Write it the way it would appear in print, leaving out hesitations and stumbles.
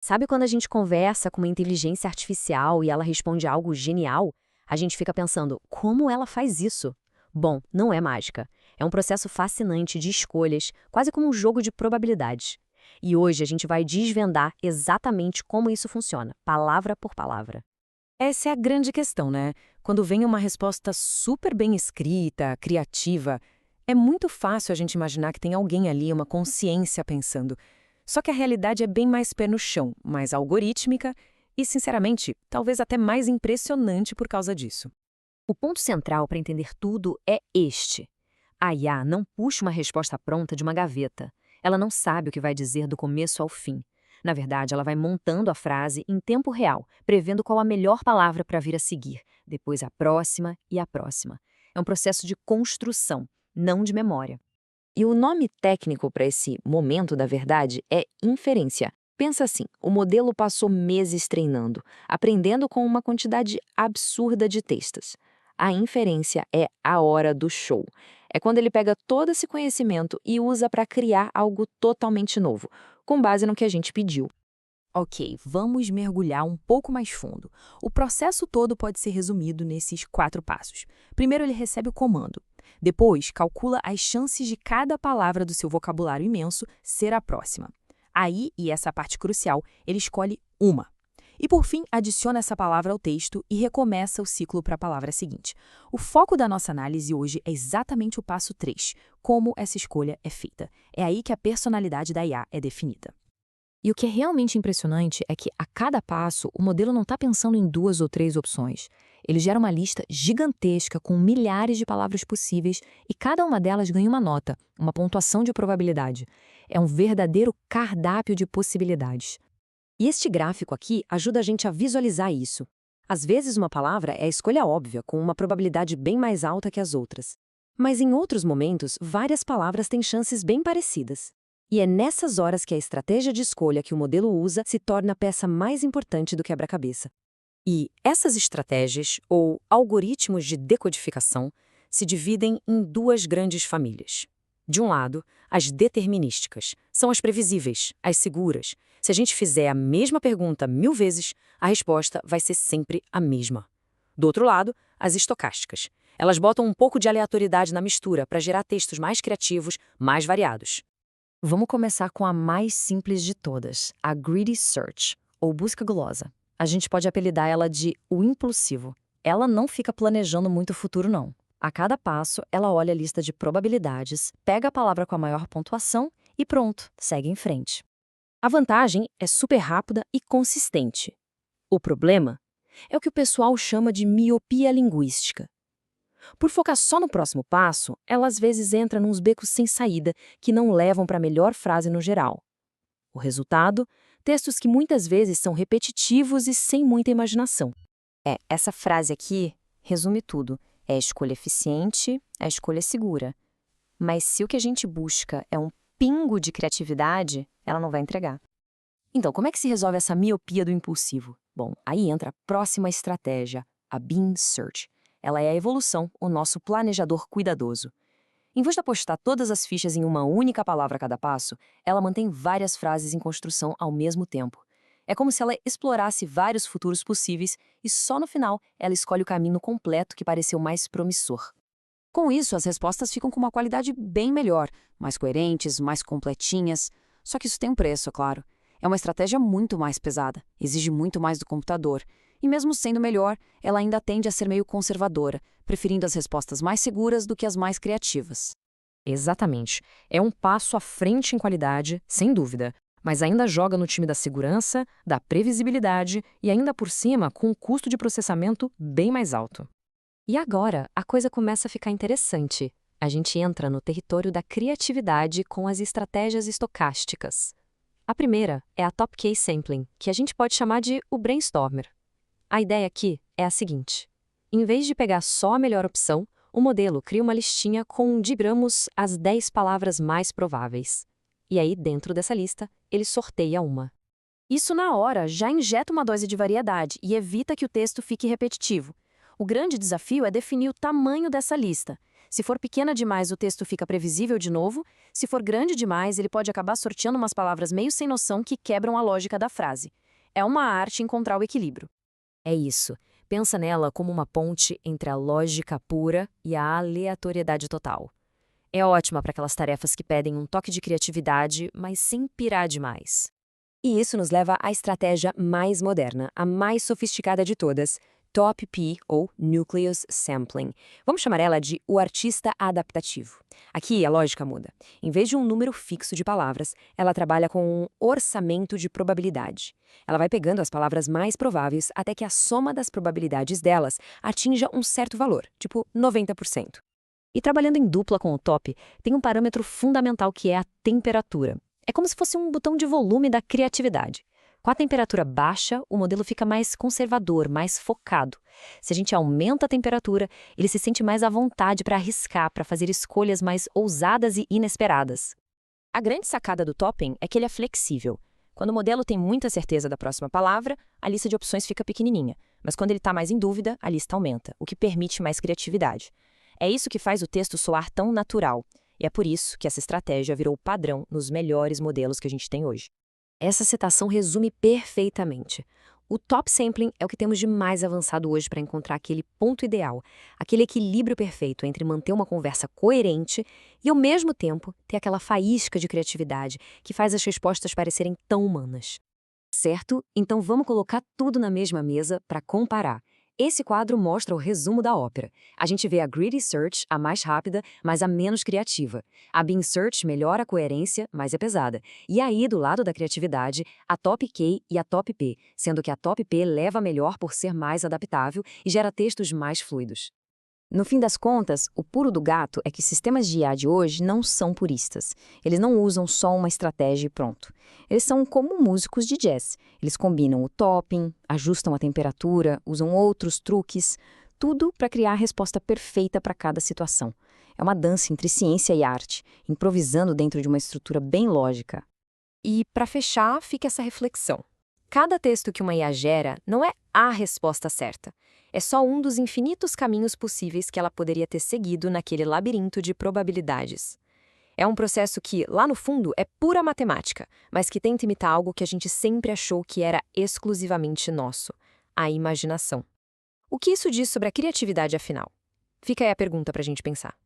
Sabe quando a gente conversa com uma inteligência artificial e ela responde algo genial? A gente fica pensando, como ela faz isso? Bom, não é mágica. É um processo fascinante de escolhas, quase como um jogo de probabilidades. E hoje a gente vai desvendar exatamente como isso funciona, palavra por palavra. Essa é a grande questão, né? Quando vem uma resposta super bem escrita, criativa, é muito fácil a gente imaginar que tem alguém ali, uma consciência pensando. Só que a realidade é bem mais pé no chão, mais algorítmica e, sinceramente, talvez até mais impressionante por causa disso. O ponto central para entender tudo é este. A IA não puxa uma resposta pronta de uma gaveta. Ela não sabe o que vai dizer do começo ao fim. Na verdade, ela vai montando a frase em tempo real, prevendo qual a melhor palavra para vir a seguir, depois a próxima e a próxima. É um processo de construção, não de memória. E o nome técnico para esse momento da verdade é inferência. Pensa assim, o modelo passou meses treinando, aprendendo com uma quantidade absurda de textos. A inferência é a hora do show. É quando ele pega todo esse conhecimento e usa para criar algo totalmente novo, com base no que a gente pediu. Ok, vamos mergulhar um pouco mais fundo. O processo todo pode ser resumido nesses 4 passos. Primeiro, ele recebe o comando. Depois, calcula as chances de cada palavra do seu vocabulário imenso ser a próxima. Aí, e essa é a parte crucial, ele escolhe uma. E por fim, adiciona essa palavra ao texto e recomeça o ciclo para a palavra seguinte. O foco da nossa análise hoje é exatamente o passo 3, como essa escolha é feita. É aí que a personalidade da IA é definida. E o que é realmente impressionante é que, a cada passo, o modelo não está pensando em 2 ou 3 opções. Ele gera uma lista gigantesca com milhares de palavras possíveis e cada uma delas ganha uma nota, uma pontuação de probabilidade. É um verdadeiro cardápio de possibilidades. E este gráfico aqui ajuda a gente a visualizar isso. Às vezes, uma palavra é a escolha óbvia, com uma probabilidade bem mais alta que as outras. Mas em outros momentos, várias palavras têm chances bem parecidas. E é nessas horas que a estratégia de escolha que o modelo usa se torna a peça mais importante do quebra-cabeça. E essas estratégias, ou algoritmos de decodificação, se dividem em duas grandes famílias. De um lado, as determinísticas. São as previsíveis, as seguras. Se a gente fizer a mesma pergunta 1000 vezes, a resposta vai ser sempre a mesma. Do outro lado, as estocásticas. Elas botam um pouco de aleatoriedade na mistura para gerar textos mais criativos, mais variados. Vamos começar com a mais simples de todas, a Greedy Search, ou busca gulosa. A gente pode apelidar ela de o impulsivo. Ela não fica planejando muito o futuro, não. A cada passo, ela olha a lista de probabilidades, pega a palavra com a maior pontuação e pronto, segue em frente. A vantagem é super rápida e consistente. O problema é o que o pessoal chama de miopia linguística. Por focar só no próximo passo, ela às vezes entra nos becos sem saída que não levam para a melhor frase no geral. O resultado? Textos que muitas vezes são repetitivos e sem muita imaginação. Essa frase aqui resume tudo. É a escolha eficiente, é a escolha segura. Mas se o que a gente busca é um pingo de criatividade, ela não vai entregar. Então, como é que se resolve essa miopia do impulsivo? Bom, aí entra a próxima estratégia, a Beam Search. Ela é a evolução, o nosso planejador cuidadoso. Em vez de apostar todas as fichas em uma única palavra a cada passo, ela mantém várias frases em construção ao mesmo tempo. É como se ela explorasse vários futuros possíveis e só no final ela escolhe o caminho completo que pareceu mais promissor. Com isso, as respostas ficam com uma qualidade bem melhor, mais coerentes, mais completinhas. Só que isso tem um preço, é claro. É uma estratégia muito mais pesada, exige muito mais do computador. E mesmo sendo melhor, ela ainda tende a ser meio conservadora, preferindo as respostas mais seguras do que as mais criativas. Exatamente. É um passo à frente em qualidade, sem dúvida, mas ainda joga no time da segurança, da previsibilidade e ainda por cima com um custo de processamento bem mais alto. E agora, a coisa começa a ficar interessante. A gente entra no território da criatividade com as estratégias estocásticas. A primeira é a Top Case Sampling, que a gente pode chamar de o brainstormer. A ideia aqui é a seguinte. Em vez de pegar só a melhor opção, o modelo cria uma listinha com, digamos, as 10 palavras mais prováveis. E aí, dentro dessa lista, ele sorteia uma. Isso, na hora, já injeta uma dose de variedade e evita que o texto fique repetitivo. O grande desafio é definir o tamanho dessa lista. Se for pequena demais, o texto fica previsível de novo. Se for grande demais, ele pode acabar sorteando umas palavras meio sem noção que quebram a lógica da frase. É uma arte encontrar o equilíbrio. É isso. Pensa nela como uma ponte entre a lógica pura e a aleatoriedade total. É ótima para aquelas tarefas que pedem um toque de criatividade, mas sem pirar demais. E isso nos leva à estratégia mais moderna, a mais sofisticada de todas, Top P, ou Nucleus Sampling. Vamos chamar ela de o artista adaptativo. Aqui a lógica muda. Em vez de um número fixo de palavras, ela trabalha com um orçamento de probabilidade. Ela vai pegando as palavras mais prováveis até que a soma das probabilidades delas atinja um certo valor, tipo 90%. E trabalhando em dupla com o top, tem um parâmetro fundamental que é a temperatura. É como se fosse um botão de volume da criatividade. Com a temperatura baixa, o modelo fica mais conservador, mais focado. Se a gente aumenta a temperatura, ele se sente mais à vontade para arriscar, para fazer escolhas mais ousadas e inesperadas. A grande sacada do topping é que ele é flexível. Quando o modelo tem muita certeza da próxima palavra, a lista de opções fica pequenininha. Mas quando ele está mais em dúvida, a lista aumenta, o que permite mais criatividade. É isso que faz o texto soar tão natural. E é por isso que essa estratégia virou padrão nos melhores modelos que a gente tem hoje. Essa citação resume perfeitamente. O top sampling é o que temos de mais avançado hoje para encontrar aquele ponto ideal, aquele equilíbrio perfeito entre manter uma conversa coerente e, ao mesmo tempo, ter aquela faísca de criatividade que faz as respostas parecerem tão humanas. Certo? Então vamos colocar tudo na mesma mesa para comparar. Esse quadro mostra o resumo da ópera. A gente vê a Greedy Search, a mais rápida, mas a menos criativa. A Bing Search melhora a coerência, mas é pesada. E aí, do lado da criatividade, a Top K e a Top P, sendo que a Top P leva melhor por ser mais adaptável e gera textos mais fluidos. No fim das contas, o pulo do gato é que sistemas de IA de hoje não são puristas. Eles não usam só uma estratégia e pronto. Eles são como músicos de jazz. Eles combinam o topping, ajustam a temperatura, usam outros truques, tudo para criar a resposta perfeita para cada situação. É uma dança entre ciência e arte, improvisando dentro de uma estrutura bem lógica. E, para fechar, fica essa reflexão. Cada texto que uma IA gera não é a resposta certa. É só um dos infinitos caminhos possíveis que ela poderia ter seguido naquele labirinto de probabilidades. É um processo que, lá no fundo, é pura matemática, mas que tenta imitar algo que a gente sempre achou que era exclusivamente nosso: a imaginação. O que isso diz sobre a criatividade, afinal? Fica aí a pergunta para a gente pensar.